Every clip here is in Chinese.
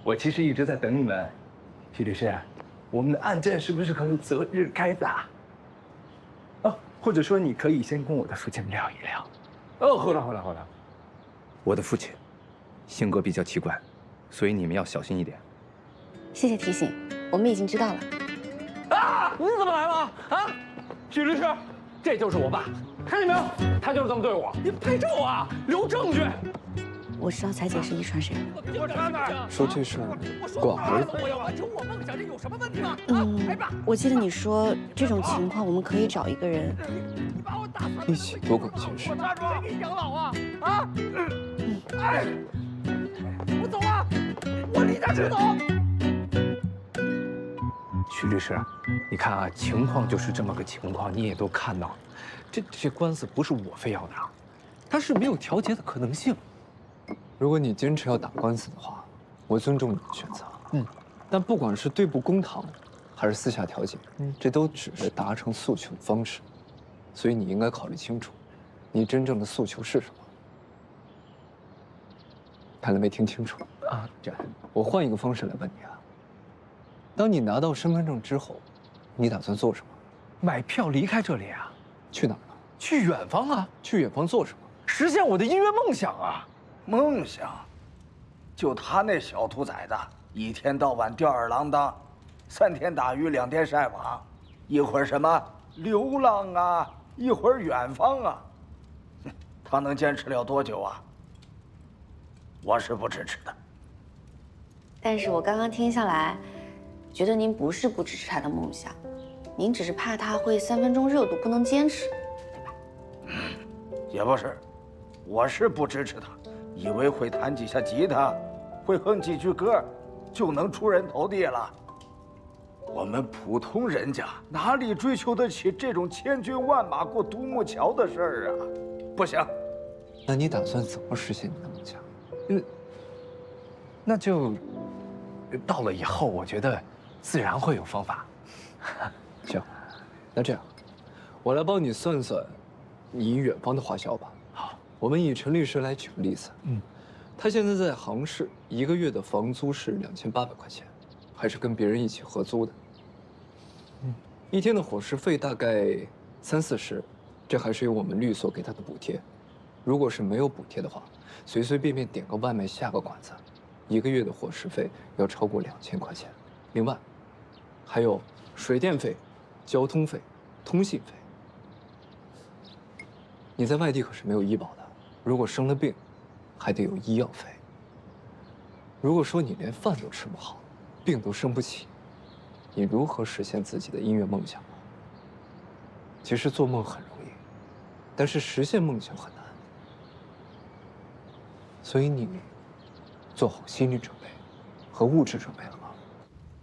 我其实一直在等你们。徐律师，我们的案件是不是可以择日开打？哦，或者说你可以先跟我的父亲聊一聊。哦，好了。我的父亲性格比较奇怪，所以你们要小心一点。谢谢提醒，我们已经知道了。啊！你怎么来了？啊！许律师，这就是我爸，看见没有？他就是这么对我。你拍照啊，留证据。我知道彩姐是遗传谁。说这事过儿子。我要完成我梦想，这有什么问题吗？我记得你说这种情况我们可以找一个人一起多管闲事。我抓住谁给你养老啊？啊！哎，我走了，我离家出走。徐律师，你看啊，情况就是这么个情况，你也都看到了，这官司不是我非要打，它是没有调解的可能性。如果你坚持要打官司的话，我尊重你的选择。但不管是对簿公堂，还是私下调解，这都只是达成诉求的方式，所以你应该考虑清楚，你真正的诉求是什么。看来没听清楚啊，我换一个方式来问你啊。当你拿到身份证之后，你打算做什么？买票离开这里啊？去哪儿呢？去远方啊？去远方做什么？实现我的音乐梦想啊！梦想？就他那小兔崽子，一天到晚吊儿郎当，3天打鱼2天晒网，一会儿什么流浪啊，一会儿远方啊，他能坚持了多久啊？我是不支持的。但是我刚刚听下来，觉得您不是不支持他的梦想，您只是怕他会3分钟热度，不能坚持，对吧？也不是，我是不支持他，以为会弹几下吉他，会哼几句歌，就能出人头地了。我们普通人家哪里追求得起这种千军万马过独木桥的事儿啊？不行。那你打算怎么实现你的梦想？那就到了以后，我觉得自然会有方法。行，那这样，我来帮你算算你远方的花销吧。好，我们以陈律师来举个例子。他现在在杭市1个月的房租是2800块钱，还是跟别人一起合租的。一天的伙食费大概30-40，这还是有我们律所给他的补贴。如果是没有补贴的话，随随便便点个外卖下个馆子，1个月的伙食费要超过2000块钱。另外，还有水电费、交通费、通信费。你在外地可是没有医保的，如果生了病，还得有医药费。如果说你连饭都吃不好，病都生不起，你如何实现自己的音乐梦想呢？其实做梦很容易，但是实现梦想很难。所以你做好心理准备和物质准备了吗？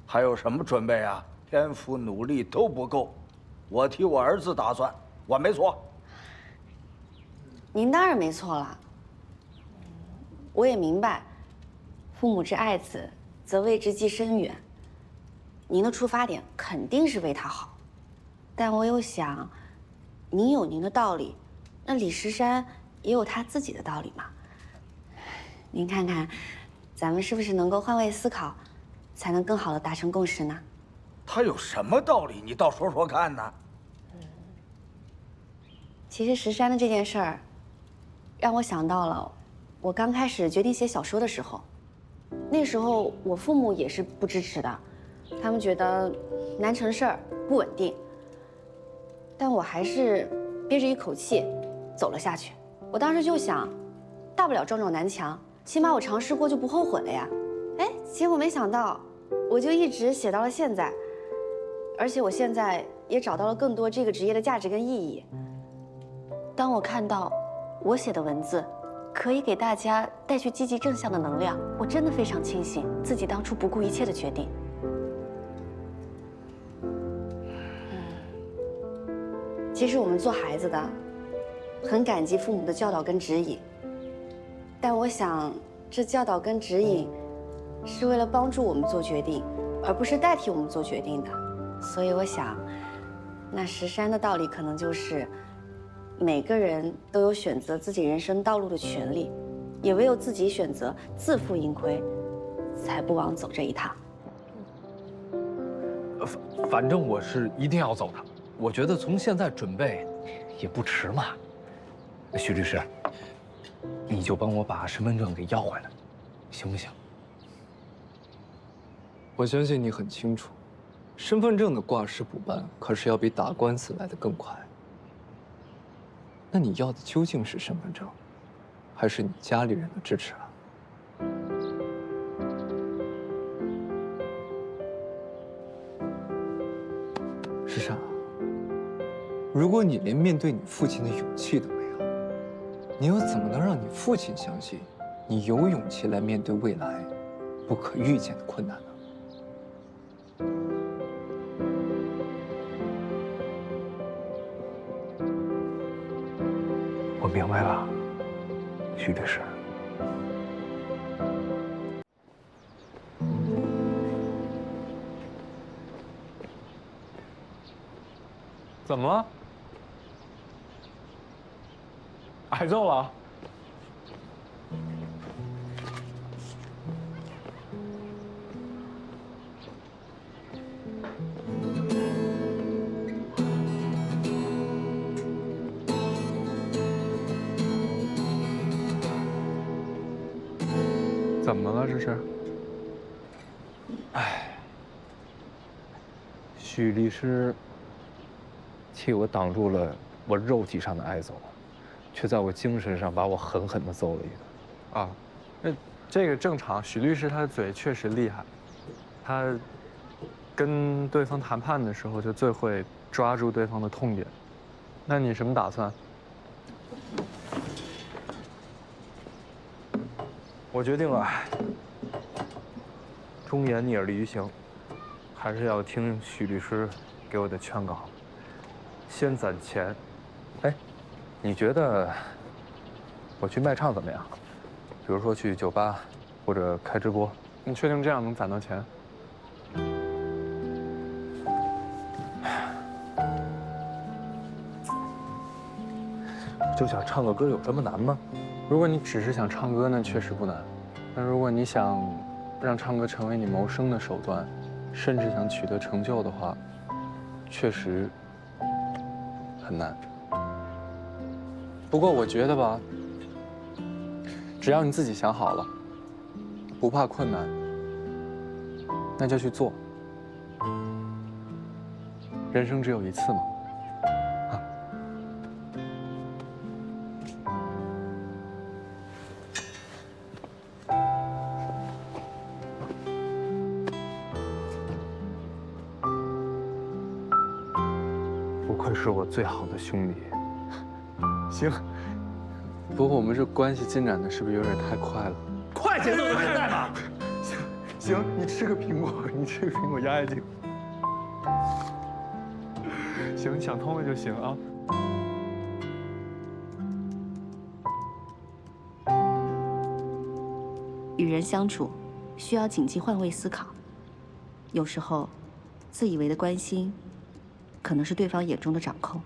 还有什么准备啊？天赋努力都不够。我替我儿子打算，我没错。您当然没错了。我也明白，父母之爱子，则为之计深远。您的出发点肯定是为他好，但我又想，您有您的道理，那李石山也有他自己的道理嘛。您看看，咱们是不是能够换位思考，才能更好的达成共识呢？他有什么道理？你倒说说看呢？其实石山的这件事儿，让我想到了我刚开始决定写小说的时候。那时候我父母也是不支持的，他们觉得难成事儿，不稳定。但我还是憋着一口气走了下去。我当时就想，大不了撞撞南墙，起码我尝试过就不后悔了呀。哎，结果没想到，我就一直写到了现在，而且我现在也找到了更多这个职业的价值跟意义。当我看到我写的文字可以给大家带去积极正向的能量，我真的非常庆幸自己当初不顾一切的决定。其实我们做孩子的，很感激父母的教导跟指引，但我想，这教导跟指引是为了帮助我们做决定，而不是代替我们做决定的。所以我想，那石山的道理可能就是，每个人都有选择自己人生道路的权利，也唯有自己选择自负盈亏，才不枉走这一趟。反正我是一定要走的。我觉得从现在准备也不迟嘛。徐律师，你就帮我把身份证给要回来，行不行？我相信你很清楚，身份证的挂失补办可是要比打官司来得更快。那你要的究竟是身份证，还是你家里人的支持啊？世善，如果你连面对你父亲的勇气都没有，你又怎么能让你父亲相信你有勇气来面对未来不可预见的困难呢？我明白了，徐律师。怎么了？挨揍了？怎么了？这是？许律师替我挡住了我肉体上的挨揍，却在我精神上把我狠狠地揍了一顿。啊，这个正常。许律师他的嘴确实厉害，他跟对方谈判的时候就最会抓住对方的痛点。那你什么打算？我决定了，忠言逆耳利于行，还是要听许律师给我的劝告，先攒钱。哎，你觉得我去卖唱怎么样？比如说去酒吧，或者开直播。你确定这样能攒到钱？就想唱个歌，有这么难吗？如果你只是想唱歌，那确实不难。但如果你想让唱歌成为你谋生的手段，甚至想取得成就的话，确实很难。不过我觉得吧，只要你自己想好了，不怕困难，那就去做。人生只有一次嘛。不愧是我最好的兄弟。行，不过我们这关系进展的是不是有点太快了？快节奏的现在嘛！行，你吃个苹果，你吃个苹果压压惊。行，你想通了就行啊。与人相处，需要谨记换位思考。有时候，自以为的关心，可能是对方眼中的掌控；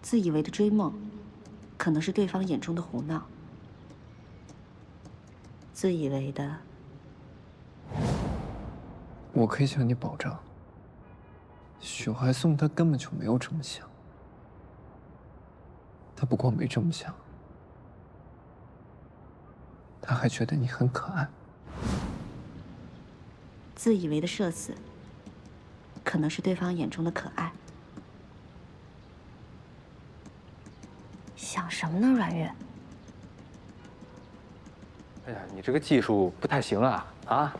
自以为的追梦，可能是对方眼中的胡闹；自以为的……我可以向你保证，许怀颂他根本就没有这么想。他不光没这么想，他还觉得你很可爱。自以为的社死，可能是对方眼中的可爱。想什么呢，阮月？哎呀，你这个技术不太行啊！啊，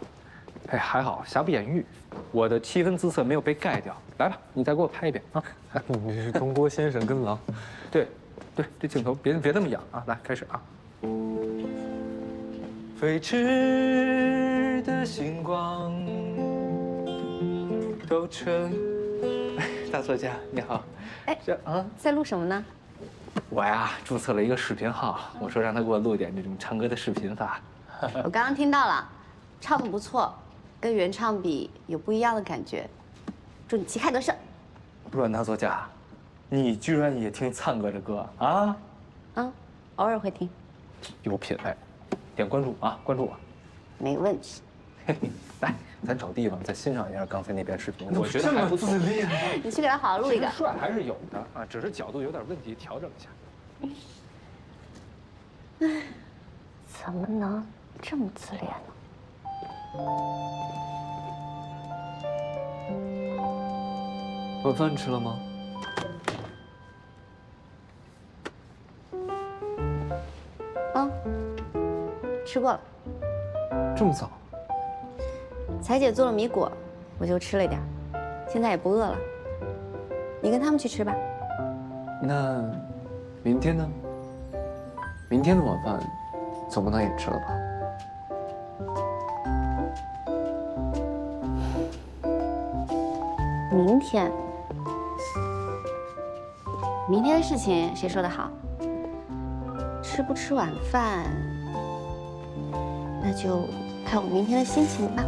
哎，还好瑕不掩瑜，我的7分姿色没有被盖掉。来吧，你再给我拍一遍啊！你是东郭先生跟狼。对，对，这镜头别那么仰啊！来，开始啊！飞驰的星光都成。哎，大作家你好。哎，这啊，在录什么呢？我呀注册了一个视频号，我说让他给我录点这种唱歌的视频发。我刚刚听到了，唱得不错，跟原唱比有不一样的感觉。祝你旗开得胜。阮大作家，你居然也听灿哥的歌啊？嗯，偶尔会听。有品位，点关注啊，关注我。没问题。嘿嘿，来，咱找地方再欣赏一下刚才那边视频，我觉得这还不错。么自恋。你去给他好好录一个。帅还是有的啊，只是角度有点问题，调整一下。怎么能这么自恋呢？晚饭吃了吗？啊，吃过了。这么早？彩姐做了米果，我就吃了一点，现在也不饿了。你跟他们去吃吧。那明天呢？明天的晚饭总不能也吃了吧？明天，明天的事情谁说的好？吃不吃晚饭，那就看我明天的心情吧。